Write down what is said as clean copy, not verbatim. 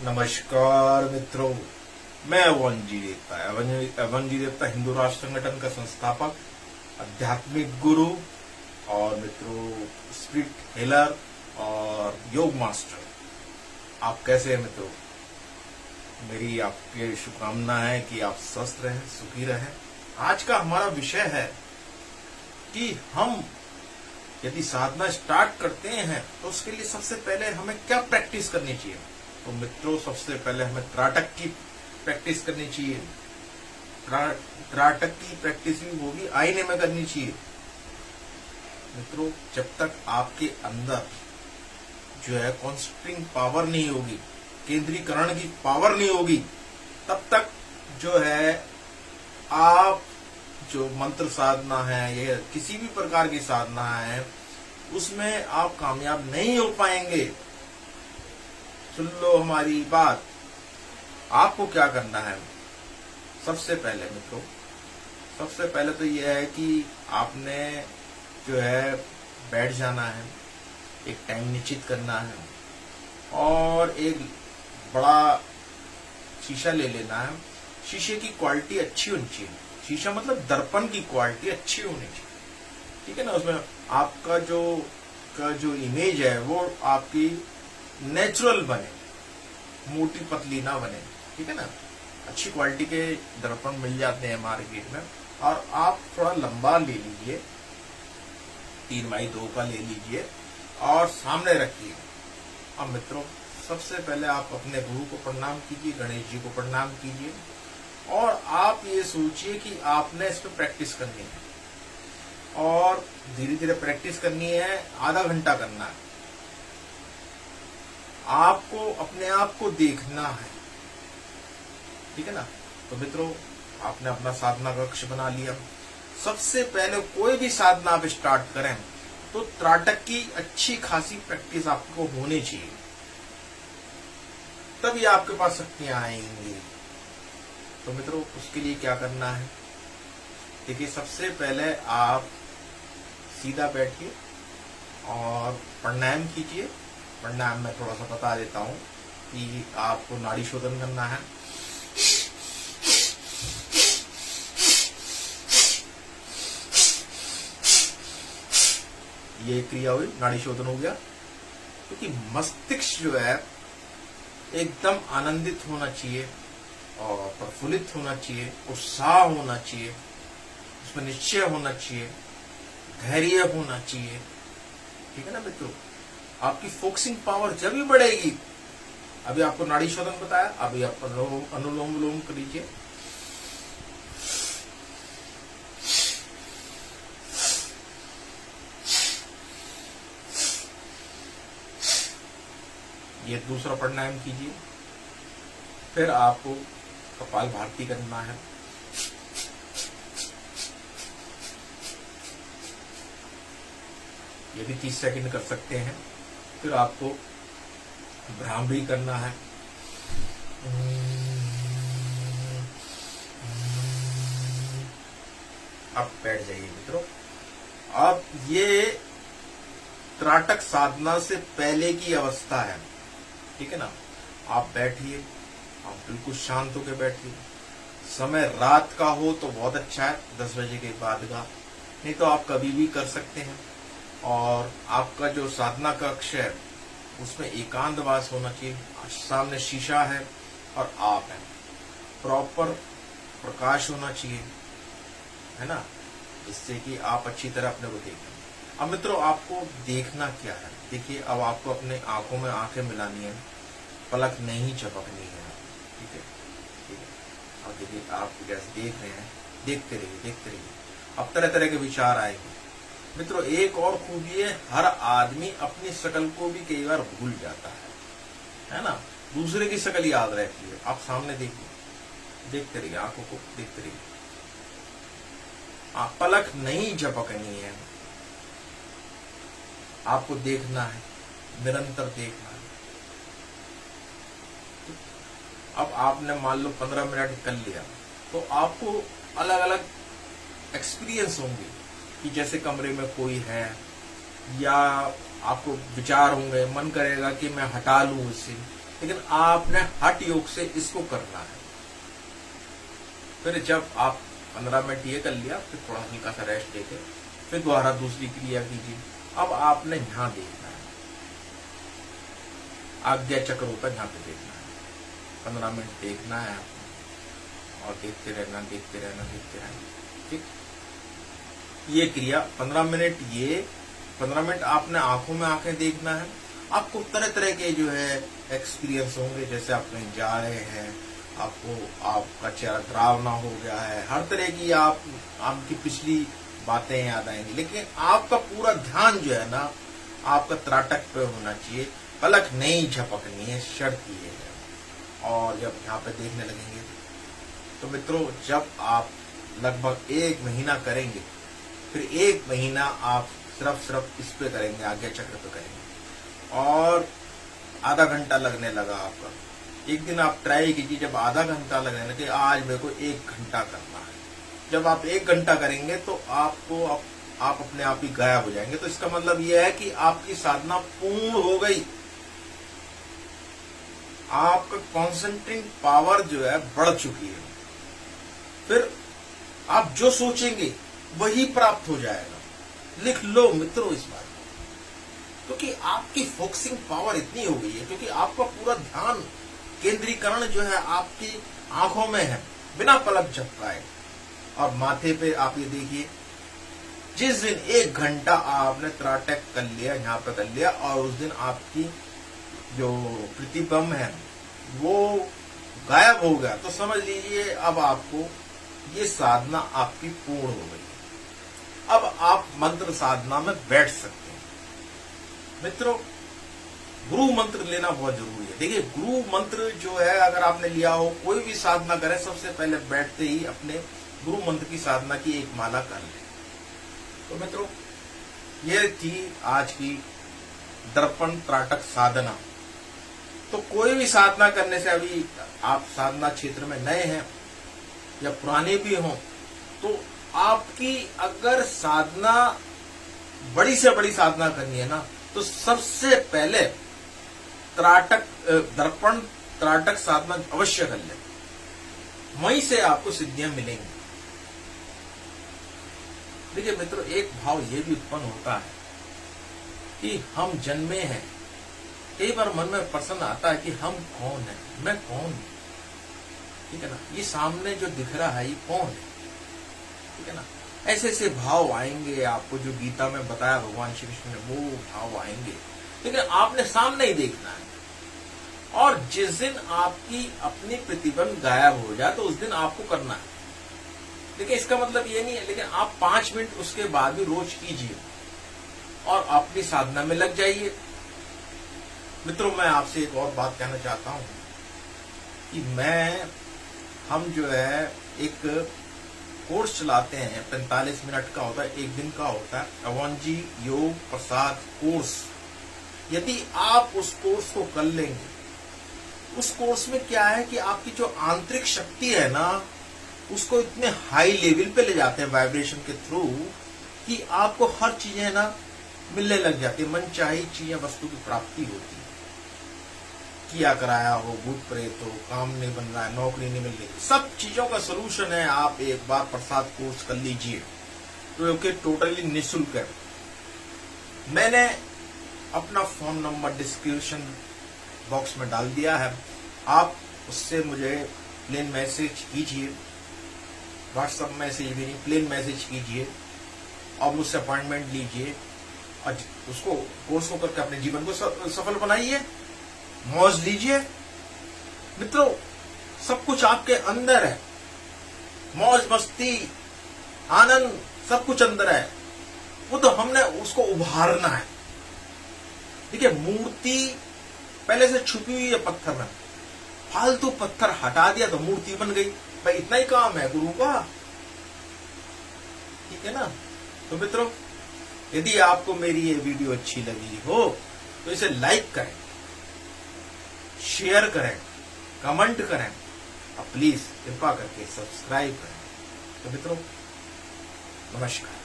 नमस्कार मित्रों, मैं अवन जी देवता हिंदू राष्ट्र संगठन का संस्थापक, आध्यात्मिक गुरु और मित्रों स्पिरिट हीलर और योग मास्टर। आप कैसे हैं मित्रों? मेरी आपके शुभकामना है कि आप स्वस्थ रहें, सुखी रहें। आज का हमारा विषय है कि हम यदि साधना स्टार्ट करते हैं तो उसके लिए सबसे पहले हमें क्या प्रैक्टिस करनी चाहिए। तो मित्रों, सबसे पहले हमें त्राटक की प्रैक्टिस करनी चाहिए। त्राटक की प्रैक्टिस भी वो भी आईने में करनी चाहिए। मित्रों, जब तक आपके अंदर जो है कॉन्सेंट्रेटिंग पावर नहीं होगी, केंद्रीकरण की पावर नहीं होगी, तब तक जो है आप जो मंत्र साधना है या किसी भी प्रकार की साधना है उसमें आप कामयाब नहीं हो पाएंगे। सुन लो हमारी बात। आपको क्या करना है? सबसे पहले मित्रों, सबसे पहले तो यह है कि आपने जो है बैठ जाना है, एक टाइम निश्चित करना है और एक बड़ा शीशा ले लेना है। शीशे की क्वालिटी अच्छी होनी चाहिए। शीशा मतलब दर्पण की क्वालिटी अच्छी होनी चाहिए, ठीक है ना। उसमें आपका जो इमेज है वो आपकी नेचुरल बने, मोटी पतली ना बने, ठीक है ना। अच्छी क्वालिटी के दर्पण मिल जाते हैं मार्केट में। और आप थोड़ा लंबा ले लीजिए, 3x2 का ले लीजिए और सामने रखिए। अब मित्रों, सबसे पहले आप अपने गुरु को प्रणाम कीजिए, गणेश जी को प्रणाम कीजिए और आप ये सोचिए कि आपने इस पर प्रैक्टिस करनी है और धीरे धीरे प्रैक्टिस करनी है। आधा घंटा करना है। आपको अपने आप को देखना है, ठीक है ना। तो मित्रों, आपने अपना साधना कक्ष बना लिया। सबसे पहले कोई भी साधना आप स्टार्ट करें तो त्राटक की अच्छी खासी प्रैक्टिस आपको होनी चाहिए, तभी आपके पास शक्तियां आएंगी। तो मित्रों, उसके लिए क्या करना है? देखिए, सबसे पहले आप सीधा बैठिए और प्राणायाम कीजिए। प्राणायाम में थोड़ा सा बता देता हूं कि आपको नाड़ी शोधन करना है। ये क्रिया हुई, नाड़ी शोधन हो गया। क्योंकि मस्तिष्क जो है एकदम आनंदित होना चाहिए और प्रफुल्लित होना चाहिए, उत्साह होना चाहिए, उसमें निश्चय होना चाहिए, धैर्य होना चाहिए, ठीक है ना मित्रों। आपकी फोकसिंग पावर जब भी बढ़ेगी। अभी आपको नाड़ी शोधन बताया, अभी आप अनुलोम विलोम करिए। ये दूसरा प्राणायाम कीजिए। फिर आपको कपाल भारती करना है। ये भी 30 सेकंड कर सकते हैं। फिर आपको भ्रामरी करना है। अब बैठ जाइए मित्रों। अब ये त्राटक साधना से पहले की अवस्था है, ठीक है ना। आप बैठिए, आप बिल्कुल शांत होकर बैठिए। समय रात का हो तो बहुत अच्छा है, 10 बजे के बाद का, नहीं तो आप कभी भी कर सकते हैं। और आपका जो साधना कक्ष है उसमें एकांतवास होना चाहिए। सामने शीशा है और आप हैं, प्रॉपर प्रकाश होना चाहिए, है ना, जिससे कि आप अच्छी तरह अपने को देखें। अब मित्रों, आपको देखना क्या है? देखिए, अब आपको अपने आंखों में आंखें मिलानी है, पलक नहीं झपकनी है, ठीक है, ठीक है। अब देखिए, आप जैसे देख रहे हैं, देखते रहिए, देखते रहिए। अब तरह तरह के विचार आएंगे। मित्रों, एक और खूबी है, हर आदमी अपनी शक्ल को भी कई बार भूल जाता है ना। दूसरे की शक्ल याद रहती है। आप सामने देखिए, देखते रहिए, आंखों को देखते रहिए। आप पलक नहीं झपकनी है, आपको देखना है, निरंतर देखना है। अब आपने मान लो 15 मिनट कर लिया तो आपको अलग अलग एक्सपीरियंस होंगे कि जैसे कमरे में कोई है, या आपको विचार होंगे, मन करेगा कि मैं हटा लूं इससे, लेकिन आपने हठ योग से इसको करना है। फिर जब आप 15 मिनट ये कर लिया, फिर थोड़ा हल्का सा रेस्ट लेके फिर दोबारा दूसरी क्रिया कीजिए। अब आपने यहां देखना है, आज्ञा चक्र होता है, यहां पे देखना है, 15 मिनट देखना है आपको और देखते रहना, देखते रहना, देखते रहना। ठीक, ये क्रिया 15 मिनट, ये 15 मिनट आपने आंखों में आंखें देखना है। आपको तरह तरह के जो है एक्सपीरियंस होंगे, जैसे आप कहीं जा रहे हैं, आपको आपका चेहरा डरावना हो गया है, हर तरह की आपकी पिछली बातें याद आएंगी, लेकिन आपका पूरा ध्यान जो है ना आपका त्राटक पे होना चाहिए, पलक नहीं झपकनी है, शर्त ये है। और जब यहाँ पे देखने लगेंगे तो मित्रों, जब आप लगभग 1 महीना करेंगे, फिर 1 महीना आप सिर्फ इस पे करेंगे, आज्ञा चक्र पे करेंगे, और आधा घंटा लगने लगा आपका। एक दिन आप ट्राई कीजिए, जब आधा घंटा लगने लगे, आज मेरे को 1 घंटा करना है। जब आप 1 घंटा करेंगे तो आपको आप अपने आप ही गायब हो जाएंगे। तो इसका मतलब यह है कि आपकी साधना पूर्ण हो गई, आपका कॉन्सेंट्रेटिंग पावर जो है बढ़ चुकी है। फिर आप जो सोचेंगे वही प्राप्त हो जाएगा। लिख लो मित्रों इस बात को, क्योंकि आपकी फोकसिंग पावर इतनी हो गई है, क्योंकि आपका पूरा ध्यान केंद्रीकरण जो है आपकी आंखों में है, बिना पलक झपकाए। और माथे पे आप ये देखिए, जिस दिन 1 घंटा आपने त्राटक कर लिया, यहाँ पे कर लिया, और उस दिन आपकी जो प्रतिबिंब है वो गायब हो गया, तो समझ लीजिए अब आपको ये साधना आपकी पूर्ण हो गई। अब आप मंत्र साधना में बैठ सकते हैं। मित्रों, गुरु मंत्र लेना बहुत जरूरी है। देखिए, गुरु मंत्र जो है अगर आपने लिया हो, कोई भी साधना करे, सबसे पहले बैठते ही अपने गुरु मंत्र की साधना की एक माला कर ले। तो मित्रों, ये थी आज की दर्पण त्राटक साधना। तो कोई भी साधना करने से, अभी आप साधना क्षेत्र में नए हैं या पुराने भी हों, तो आपकी अगर साधना बड़ी से बड़ी साधना करनी है ना, तो सबसे पहले दर्पण त्राटक साधना अवश्य कर ले, वहीं से आपको सिद्धियां मिलेंगी। देखिए मित्रों, एक भाव ये भी उत्पन्न होता है कि हम जन्मे हैं। कई बार मन में प्रश्न आता है कि हम कौन है, मैं कौन हूं, ठीक है ना, ये सामने जो दिख रहा है ये कौन है, ठीक है ना। ऐसे ऐसे भाव आएंगे आपको, जो गीता में बताया भगवान श्री कृष्ण ने, वो भाव आएंगे, लेकिन आपने सामने ही देखना है। और जिस दिन आपकी अपनी प्रतिबिंब गायब हो जाए, तो उस दिन आपको करना है। देखिए, इसका मतलब ये नहीं है, लेकिन आप 5 मिनट उसके बाद भी रोज कीजिए और अपनी साधना में लग जाइए। मित्रों, मैं आपसे एक और बात कहना चाहता हूं कि हम जो है एक कोर्स चलाते हैं, 45 मिनट का होता है, 1 दिन का होता है, अवंजी योग प्रसाद कोर्स। यदि आप उस कोर्स को कर लेंगे, उस कोर्स में क्या है कि आपकी जो आंतरिक शक्ति है ना, उसको इतने हाई लेवल पे ले जाते हैं वाइब्रेशन के थ्रू, कि आपको हर चीजें ना मिलने लग जाती है, मनचाही चीजें, वस्तु की प्राप्ति होती है। किया कराया हो, भूत प्रेत हो, काम नहीं बन रहा है, नौकरी नहीं मिल रही, सब चीजों का सोल्यूशन है। आप एक बार प्रसाद कोर्स कर लीजिए, तो टोटली निःशुल्क है। मैंने अपना फोन नंबर डिस्क्रिप्शन बॉक्स में डाल दिया है, आप उससे मुझे प्लेन मैसेज कीजिए, व्हाट्सएप मैसेज भी नहीं, प्लेन मैसेज कीजिए और मुझसे अपॉइंटमेंट लीजिए और उसको कोर्स को करके अपने जीवन को सफल बनाइए, मौज लीजिए। मित्रों, सब कुछ आपके अंदर है, मौज मस्ती आनंद सब कुछ अंदर है, वो तो हमने उसको उभारना है। देखिए, मूर्ति पहले से छुपी हुई है पत्थर में, फालतू पत्थर हटा दिया तो मूर्ति बन गई। भाई, इतना ही काम है गुरु का, ठीक है ना। तो मित्रों, यदि आपको मेरी ये वीडियो अच्छी लगी हो तो इसे लाइक करें, शेयर करें, कमेंट करें और प्लीज कृपा करके सब्सक्राइब करें। तो मित्रों, नमस्कार।